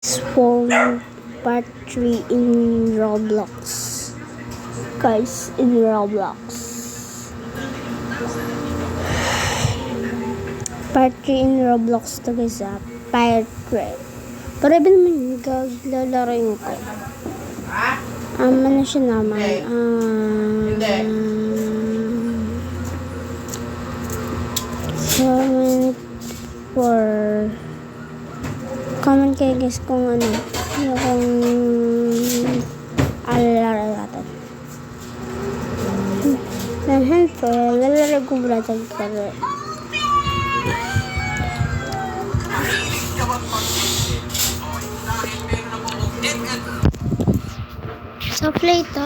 For part 3 in Roblox. Guys, in Roblox. Part 3 in Roblox to guys Part 3. Pero ba naman gaglalaroin ko? Ano siya naman? Comment kayo guys kung ano yung alalaro natin. Nahan po, lalaro ko mula dyan para so play to.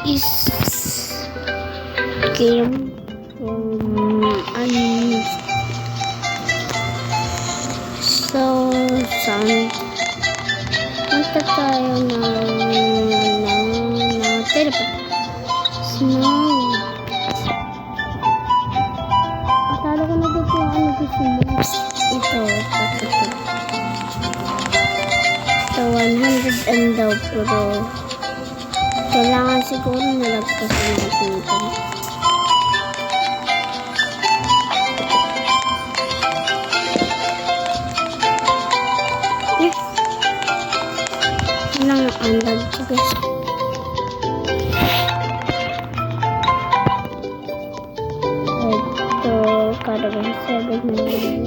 Is game so punta tayo ng snow. Akala ko na dito ano gusto mo. Ito 100 and daw pero kailangan siguro nalagpas natin ito. Ilang andag ko guys. Ito, karagay 7 million.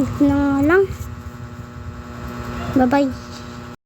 Ito na nga lang. Bye-bye.